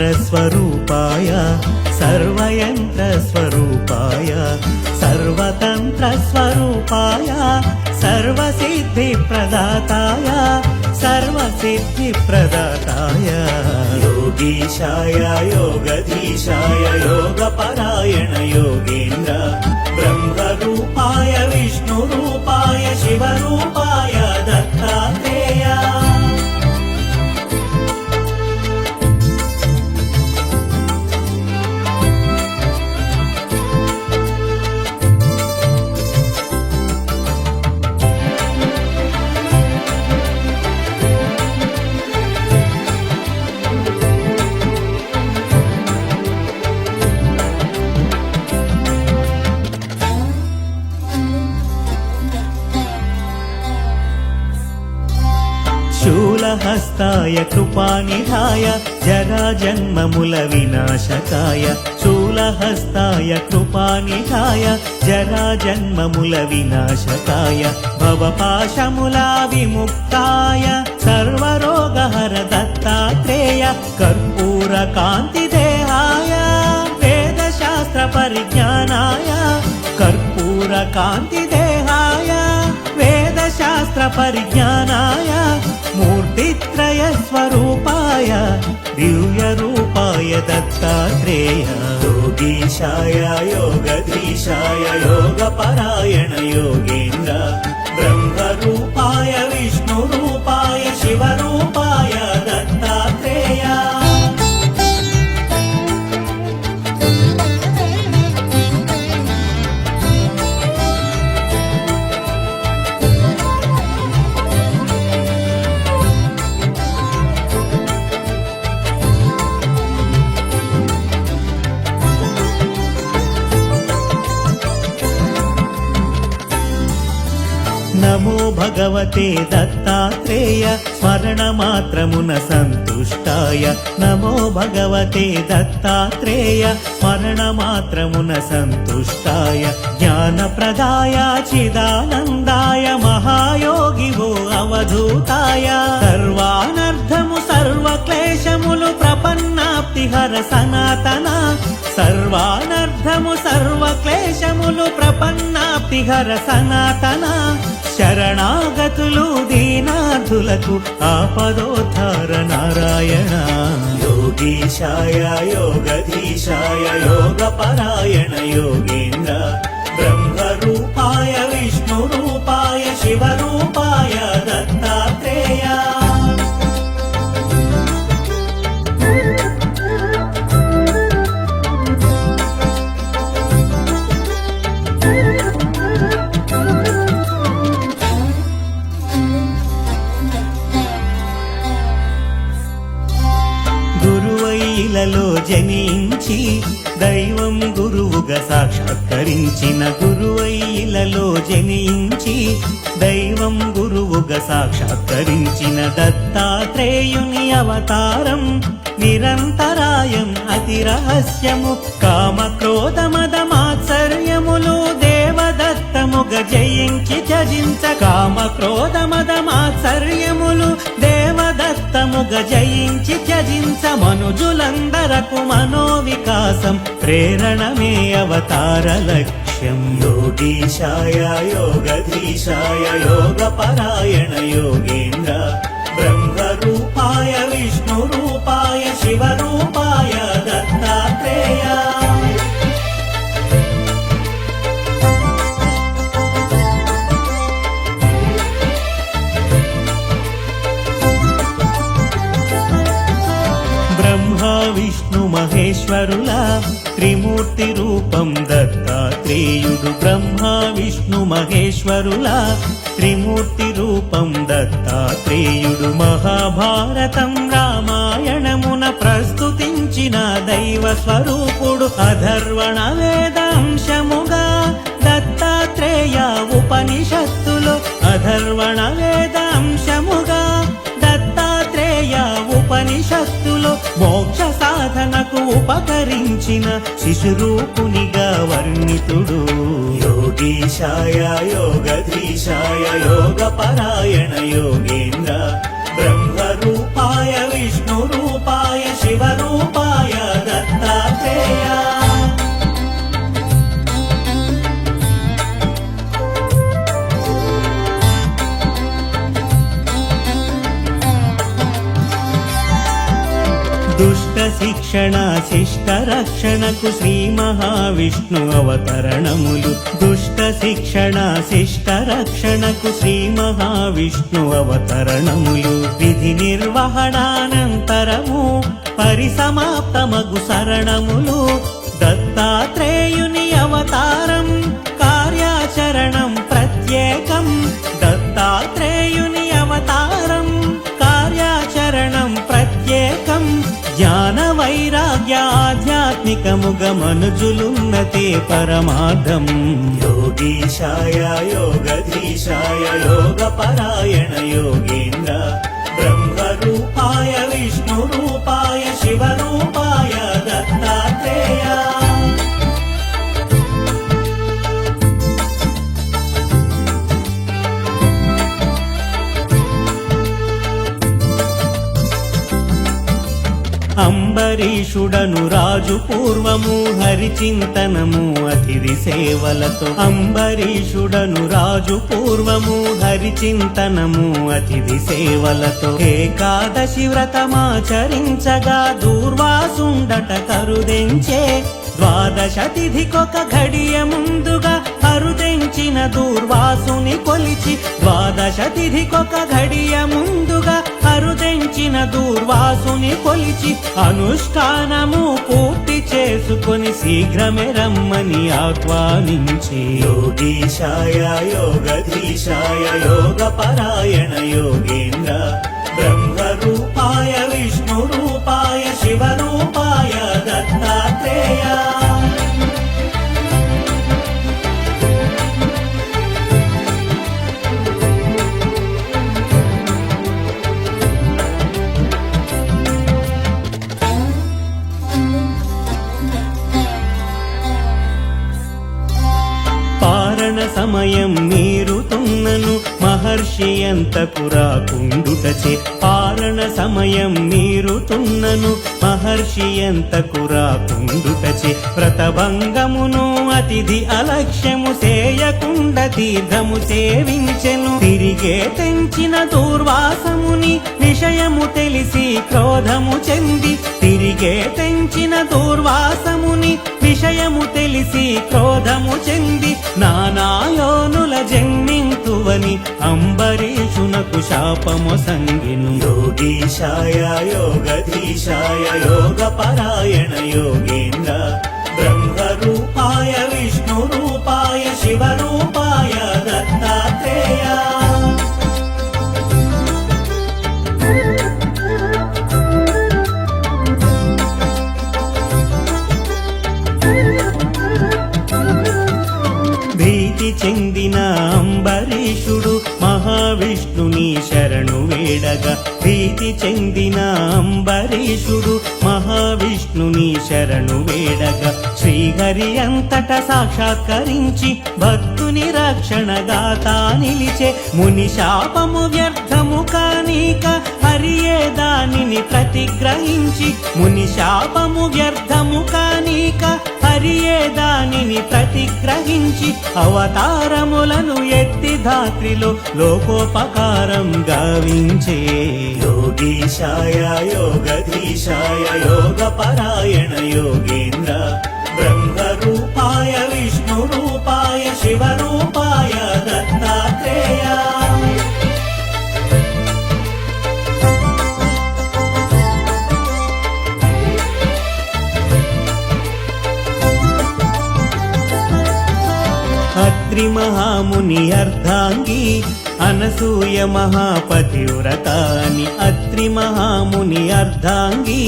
सर्वमन्त्रस्वरूपाय सर्वयन्त्रस्वरूपाय सर्वतन्त्रस्वरूपाय सर्वसिद्धिप्रदाताय सर्वसिद्धिप्रदाताय योगीशाय योगधीशाय योगपरायण योगेन्द्र ब्रह्मरूपाय विष्णुरूपाय शिवरूपाय दत्तात्रेय शूलहस्ताय कृपानिधाय जराजन्ममुल विनाशकाय शूलहस्ताय कृपानिधाय जराजन्ममुल विनाशकाय भवपाशमुला विमुक्ताय सर्वरोगहर दत्तात्रेय कर्पूरकान्तिदेहाय वेदशास्त्र परिज्ञानाय कर्पूरकान्तिदेहाय वेदशास्त्र परिज्ञानाय मूर्तित्रय स्वरूपाय दिव्यरूपाय दत्तात्रेय योगीशाय योगधीशाय योगपरायण योगेन्द्र ब्रह्मरूपाय विष्णुरूपाय शिवरूपाय दत्तात्रेय नमो भगवते दत्तात्रेय स्मरणमात्रमुन सन्तुष्टाय नमो भगवते दत्तात्रेय स्मरणमात्रमुन सन्तुष्टाय ज्ञानप्रदाय चिदानन्दाय महायोगी वो अवधूताय सर्वानर्थमु सर्वक्लेशमुलु प्रपन्नाप्तिहर सनातन सर्वानर्थमु सर्वक्लेशमुलु प्रपन्नाप्तिहर सनातन शरणागतुलु दीनार्थुలకు ఆపదోద్ధార నారాయణ योगीशाय योगधीशाय योगपरायण योगेन्द्र ब्रह्मरूपाय विष्णुरूपाय शिवरूपाय दत्तात्रेय గురువైలలో జనించి దైవం గురువుగా సాక్షాత్కరించిన గురువైలలో జనించి దైవం గురువుగా సాక్షాత్కరించిన దత్తాత్రేయుని అవతారం నిరంతరాయం అతి రహస్యము కామక్రోధ మద మాత్సర్యములు దేవదత్తముగ జయించి త్యజించ కామక్రోధ మద మాత్సర్యములు దేవదత్తముగ జయించి త్యజించ మనుజులందరకు మనోవికాసం ప్రేరణమే అవతార లక్ష్యం योगीशाय योगधीशाय योगपरायण योगेन्द्र ब्रह्मरूपाय विष्णुरूपाय शिवरूपाय दत्तात्रेय బ్రహ్మ విష్ణు మహేశ్వరుల త్రిమూర్తి రూపం దత్తాత్రేయుడు బ్రహ్మ విష్ణు మహేశ్వరుల త్రిమూర్తి రూపం దత్తాత్రేయుడు మహాభారతం రామాయణమున ప్రస్తుతించిన దైవ స్వరూపుడు అధర్వణ వేదాంశముగా దత్తాత్రేయ ఉపనిషత్తులు అధర్వణ వేదాంశముగా దత్తాత్రేయ ఉపనిషత్తులో మోక్ష సాధనకు ఉపకరించిన శిశురూపునిగా వర్ణితుడు योगीशाय योगधीशाय योगपरायण योगेन्द्र ब्रह्म ब्रह्मरूपाय विष्णुरूपाय शिवरूपाय दत्तात्रेय। దుష్ట శిక్షణ శిష్ట రక్షణకు శ్రీ మహావిష్ణు అవతరణములు। దుష్ట శిక్షణ శిష్ట రక్షణకు శ్రీ మహావిష్ణు అవతరణములు। విధి నిర్వహణానంతరము పరిసమాప్తమగు శరణములు। దత్తాత్రేయుని అవతారం కార్యాచరణం ప్రత్యేకం। దత్తాత్రేయుని అవతారం కార్యాచరణం ప్రత్యేకం। జ్ఞాన వైరాగ్య ఆధ్యాత్మికముగ మనుజులున్నతే పరమార్థం। యోగీశాయ యోగధీశాయ యోగపరాయణ యోగేంద్ర బ్రహ్మరూపాయ విష్ణురూపాయ శివరూపాయ దత్తాత్రేయ। అంబరీషుడను రాజు పూర్వము హరిచింతనము అతిథి సేవలతో। అంబరీషుడను రాజు పూర్వము హరిచింతనము అతిథి సేవలతో। ఏకాదశి వ్రతమాచరించగా దూర్వాసుండట కరుదెంచే। ద్వాదశ తిథికొక ఘడియ ముందుగా అరుదెంచిన దూర్వాసుని కొలిచి। ద్వాదశ తిథికొక ఘడియ ముందుగా అరుదెంచిన దూర్వాసుని కొలిచి। అనుష్ఠానము పూర్తి చేసుకొని శీఘ్రమే రమ్మని ఆహ్వానించి। యోగీశాయ యోగధీశాయ యోగపరాయణ యోగేంద్ర బ్రహ్మరూపాయ విష్ణురూపాయ శివరూపాయ దత్తాత్రేయ। పారణ సమయం మీరుతున్నను మహర్షి ఎంతకు రాకుండుటచే। పారణ సమయం మీరుతున్నను మహర్షి ఎంతకు రాకుండుటచే। వ్రతభంగమును అతిథి అలక్ష్యము చేయకుండ తీర్థము సేవించెను। తిరిగే తెంచిన దూర్వాసముని విషయము తెలిసి క్రోధము చెంది। తిరిగే తెంచిన దూర్వాసముని విషయము తెలిసి క్రోధము చెంది। నానాయోనుల జన్మింతువని అంబరీషునకు శాపము సంగిను। యోగీశాయ యోగధీశాయ యోగపరాయణ యోగేంద్ర బ్రహ్మరూపాయ విష్ణురూపాయ శివరూపాయ దత్తాత్రేయ। భీతి చెందిన అంబరీషుడు మహావిష్ణుని శరణు వేడగా। భీతి చెందిన అంబరీషుడు మహావిష్ణుని శరణు వేడగా। శ్రీహరి అంతట సాక్షాత్కరించి భక్తుని రక్షణగా తా నిలిచే। ముని శాపము వ్యర్థము కానీక హరియే దానిని ప్రతిగ్రహించి। ముని శాపము వ్యర్థము కానీక హరియే దానిని ప్రతిగ్రహించి। అవతారములను ఎత్తి ధాత్రిలో లోకోపకారం గావించే। యోగీశాయ యోగధీశాయ యోగపరాయణ యోగేంద్ర బ్రహ్మరూపాయ విష్ణురూపాయ శివరూపాయ దత్తాత్రేయ। అత్రి మహాముని అర్ధాంగి అనసూయ మహాపతివ్రతాని। అత్రి మహాముని అర్ధాంగి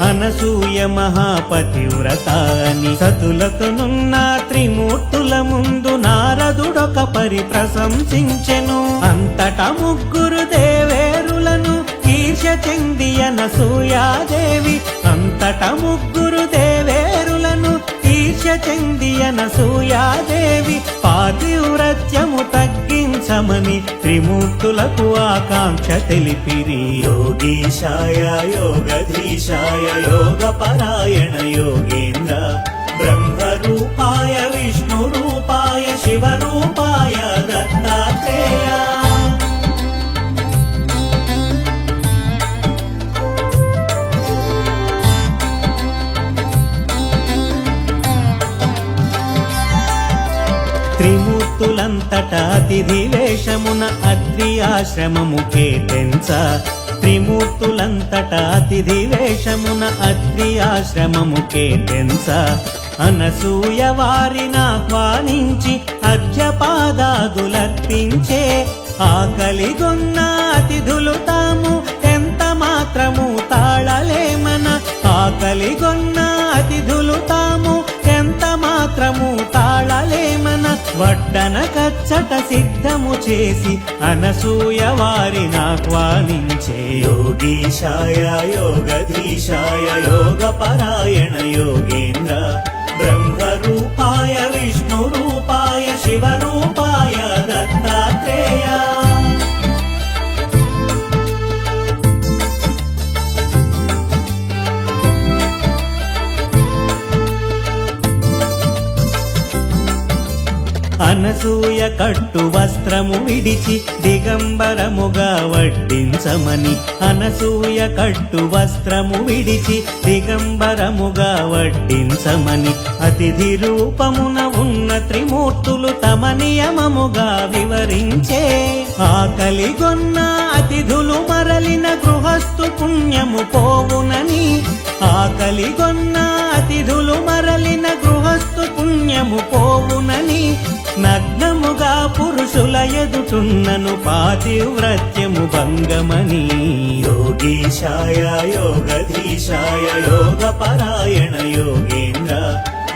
అనసూయ మహాపతివ్రతాని। సతులకునున్న త్రిమూర్తుల ముందు నారదుడొక పరి ప్రశంసించెను। అంతట ముగ్గురు దేవేరులను ఈర్ష్య చెంది అనసూయాదేవి। అంతట ముగ్గురు దేవేరులను ఈర్ష్య ఈర్ష్య చెంది అనసూయాదేవి పాతివ్రత్యము తగ్గించమని త్రిమూర్తులకు ఆకాంక్ష తెలిపిరి. యోగీశాయ యోగధీశాయ యోగపరాయణ యోగేంద్ర బ్రహ్మరూపాయ విష్ణురూపాయ శివరూపాయ దత్తాత్రేయ. త్రిమూర్తులంతటా అతిథి వేషమున అద్రి ఆశ్రమము కేటెంచ. త్రిమూర్తులంతటా అతిథి వేషమున అద్రి ఆశ్రమము కేటెంచ. అనసూయ వారిని ఆహ్వానించి అర్ఘ్యపాదాదులర్పించే. ఆకలిగొన్న అతిథులు తాము ఎంత మాత్రము తాళలేమన. ఆకలిగొన్న అతిథులు తాము ఎంత మాత్రము తాళలేమన. వడ్డన కచ్చట సిద్ధము చేసి అనసూయ వారిని ఆహ్వానించే. యోగీశాయ యోగధీశాయ యోగపరాయణ యోగేంద్ర బ్రహ్మరూపాయ విష్ణురూపాయ శివరూపాయ దత్తాత్రేయ. అనసూయ కట్టు వస్త్రము విడిచి దిగంబరముగా వడ్డించమని. అనసూయ కట్టు వస్త్రము విడిచి దిగంబరముగా వడ్డించమని. అతిథి రూపమున ఉన్న త్రిమూర్తులు తమ నియమముగా వివరించే. ఆకలిగొన్న అతిథులు మరలిన గృహస్థు పుణ్యము పోవునని. ఆకలిగొన్న అతిథులు మరలిన గృహస్థు పుణ్యము పోవునని. నగ్నముగా పురుషుల ఎదుటున్నను పాతివ్రత్యము భంగమని. యోగీశాయ యోగధీశాయ యోగపరాయణ యోగేంద్ర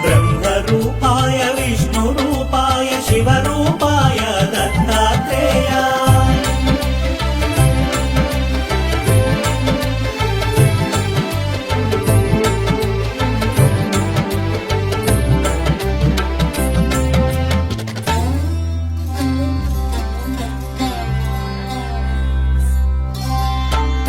బ్రహ్మరూపాయ విష్ణురూపాయ శివరూపాయ దత్తాత్రేయ.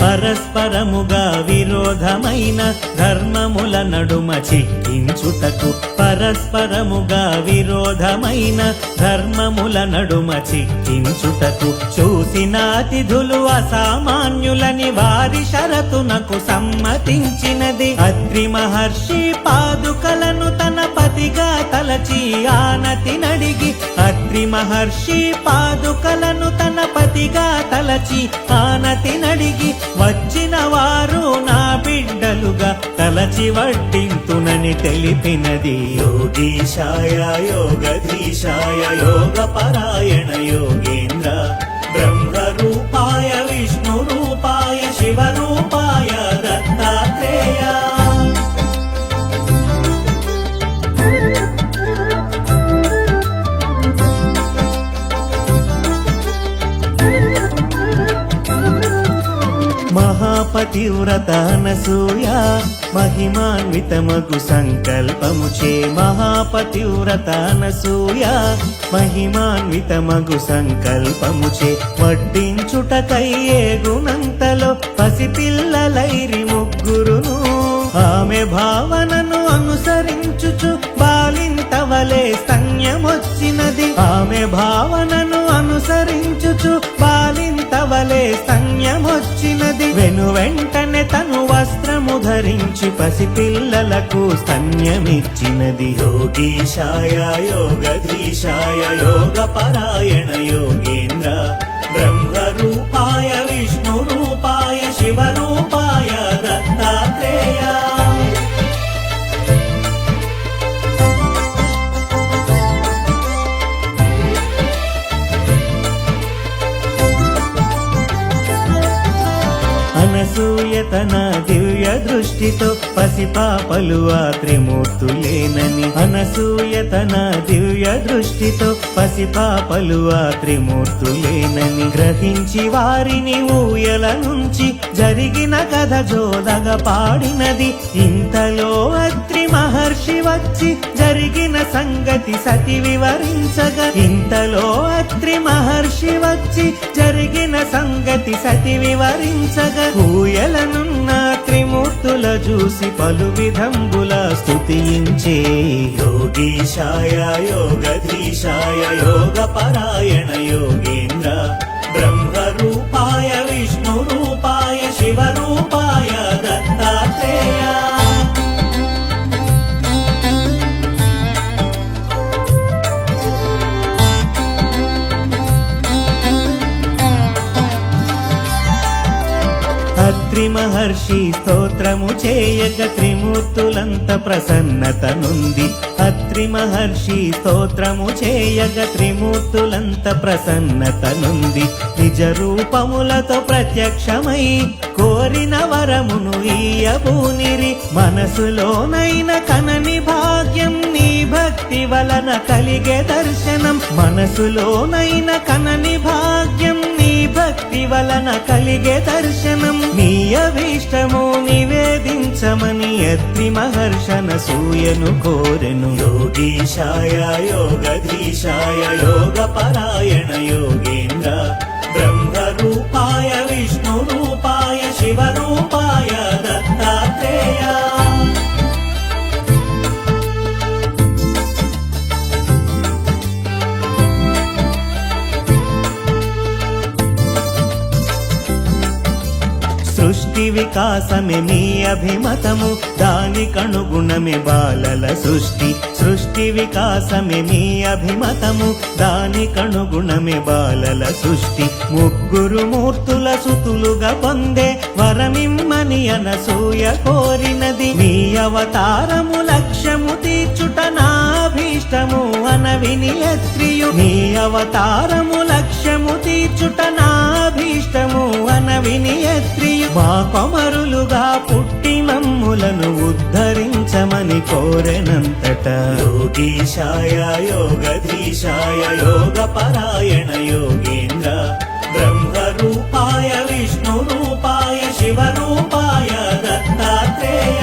పరస్పరముగా విరోధమైన ధర్మముల నడుమ చిక్కించుటకు. పరస్పరముగా విరోధమైన ధర్మముల నడుమ చిక్కించుటకు. చూసిన అతిథులు అసామాన్యులని వారి షరతునకు సమ్మతించినది. అత్రి మహర్షి పాదుకలను తన పతిగా తలచి ఆనతి నడిగి. అత్రి మహర్షి పాదుకలను తన పతిగా తలచి ఆనతి నడిగి. వచ్చిన వారు నా బిడ్డలుగా తలచి వడ్డింతునని తెలిపినది. యోగీశాయ యోగధీశాయ యోగపరాయణ యోగేంద్ర బ్రహ్మరూపాయ విష్ణురూపాయ శివరూపాయ దత్తాత్రేయ. మహాపతివ్రత అనసూయ మహిమాన్వితమగు సంకల్పముచే. మహాపతివ్రత అనసూయ మహిమాన్వితమగు సంకల్పముచే. వడ్డించుటకై ఏగునంతలో పసిపిల్లలైరి ముగ్గురును. ఆమె భావనను అనుసరించుచు బాలింతవలే స్తన్యమొచ్చినది. ఆమె భావనను అనుసరించుచు బాలింతవలే స్తన్యమొచ్చినది. వెను వెంటనే తను వస్త్రము ధరించి పసిపిల్లలకు స్తన్యమిచ్చినది. యోగీశాయ యోగధీశాయ యోగపరాయణ యోగేంద్ర బ్రహ్మరూపాయ విష్ణురూపాయ శివరూపాయ దత్తాత్రేయ. అనసూయ తన దివ్య దివ్య దృష్టితో పసిపాపలు ఆ త్రిమూర్తులేనని అనసూయ తన దివ్య దృష్టితో పసిపాపలు ఆ త్రిమూర్తులేనని గ్రహించి వారిని ఊయల నుంచి జరిగిన కథ జోదగా పాడినది. ఇంతలో అత్రి మహర్షి వచ్చి జరిగిన సంగతి సతి వివరించగా, ఇంతలో అత్రి మహర్షి వచ్చి జరిగిన సంగతి సతి వివరించగా, ఊయలనున్న త్రిమూర్తుల చూసి పలు విధంబుల స్తుతించే. యోగీశాయ యోగధీశాయ యోగ పరాయణ యోగేంద్ర బ్రహ్మరూపాయ విష్ణురూపాయ శివరూపాయ దత్తాత్రేయ. అత్రి మహర్షి స్తోత్రము చేయక త్రిమూర్తులంత ప్రసన్నత నుండి. అత్రి మహర్షి స్తోత్రము చేయక త్రిమూర్తులంత ప్రసన్నత నుండి. నిజ రూపములతో ప్రత్యక్షమై కోరిన వరమును ఇయ్యబూనిరి. మనసులోనైన కనని భాగ్యం నీ భక్తి వలన కలిగే దర్శనం. మనసులోనైన కనని భాగ్యం నీ భక్తి వలన కలిగే దర్శనం. నీ అభీష్టము నివేదించమని అత్రి మహర్షన సూయను కోరెను. యోగీశాయ యోగధీశాయ యోగ పరాయణ యోగేంద్ర బ్రహ్మరూపాయ విష్ణురూపాయ శివరూపాయ దత్తాత్రేయ. సృష్టి వికాసమే మీ అభిమతము, దానికనుగుణమే బాలల సృష్టి. సృష్టి వికాసమే మీ అభిమతము, దానికనుగుణమే బాలల సృష్టి. ముగ్గురు మూర్తుల సుతులుగా పొందే వరమిమ్మని అనసూయ కోరినది. మీ అవతారము లక్ష్యము తీర్చుట నాభీష్టము అనవిని అత్రియు. నీ అవతారము లక్ష్యము తీర్చుట నాభీష్టము అనవిని అత్రియు. మా కొమరులుగా పుట్టి మమ్ములను ఉద్ధరించమని కోరెనంతట. యోగీశాయ యోగధీశాయ యోగ పరాయణ యోగేంద్ర బ్రహ్మరూపాయ విష్ణురూపాయ శివరూపాయ దత్తాత్రేయ.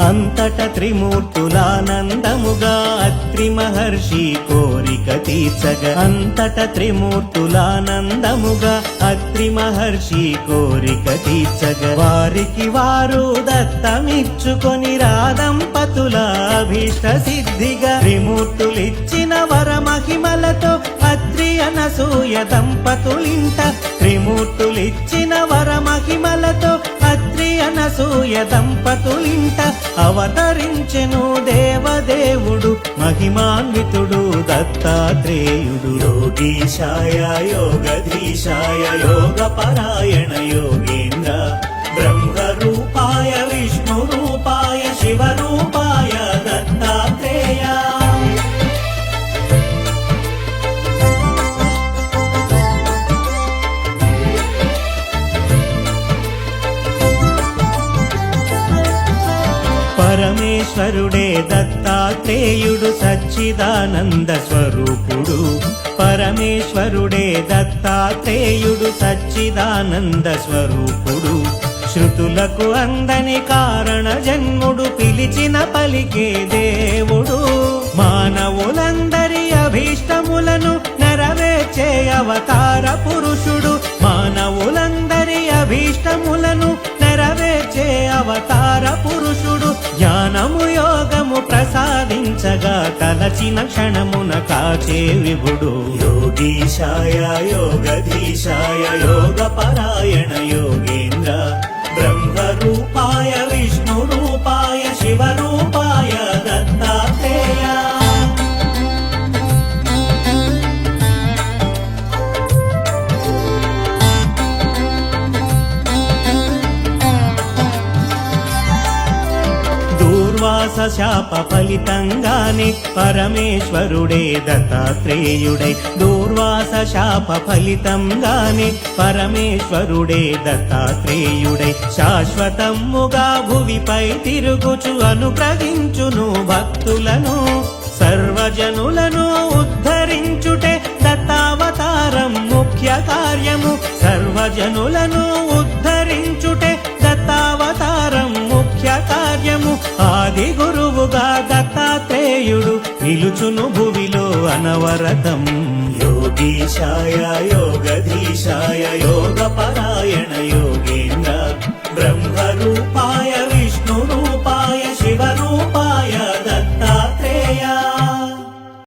అంతట త్రిమూర్తులానందముగా అత్రి మహర్షి కోరిక తీర్చగా. అంతట త్రిమూర్తులానందముగా అత్రి మహర్షి కోరిక తీర్చగా. వారికి వారు దత్తమిచ్చుకొని రాదంపతుల అభీష్ట సిద్ధిగా. త్రిమూర్తులిచ్చిన వర మహిమలతో అత్రి అనసూయ దంపతులింట. త్రిమూర్తులిచ్చిన వర మహిమలతో అత్రి అనసూయ దంపతులింట అవతరించెను దేవదేవుడు మహిమాన్వితుడు దత్తాత్రేయుడు. యోగీశాయ యోగధీశాయ యోగ పరాయణ యోగేంద్ర బ్రహ్మరూపాయ విష్ణురూపాయ శివరూపాయ దత్తాత్రేయ. పరమేశ్వరుడే దత్తాత్రేయుడు సచ్చిదానంద స్వరూపుడు. పరమేశ్వరుడే దత్తాత్రేయుడు సచ్చిదానంద స్వరూపుడు. శృతులకు అందని కారణ జన్ముడు పిలిచిన పలికే దేవుడు. మానవులందరి అభీష్టములను నెరవేర్చే అవతార పురుషుడు. మానవులందరి అభీష్టములను నెరవేర్చే అవతార పురుషుడు. జ్ఞానము యోగము ప్రసాదించగా తలచిన క్షణమున కాచే విభుడు. యోగీశాయ యోగధీశాయ యోగ పరాయణ యోగేంద్ర బ్రహ్మరూపాయ విష్ణురూపాయ శివరూపాయ దత్తాత్రేయ. దూర్వాస శాప ఫలితంగానే పరమేశ్వరుడే దత్తాత్రేయుడై, దూర్వాస శాప ఫలితంగానే పరమేశ్వరుడే దత్తాత్రేయుడై, శాశ్వతముగా భువిపై తిరుగుచు అనుగ్రహించును భక్తులను, సర్వజనులను ఉద్ధరించుటే దత్తావతారం ముఖ్య కార్యము, సర్వజనులను ఉద్ధరించుటే దత్తావతారం ముఖ్య కార్యము. ఆది గురువుగా దత్తాత్రేయుడు నిలుచును భువిలో అనవరతం. యోగీశాయ యోగధీశాయ యోగపరాయణ యోగేంద్ర బ్రహ్మరూపాయ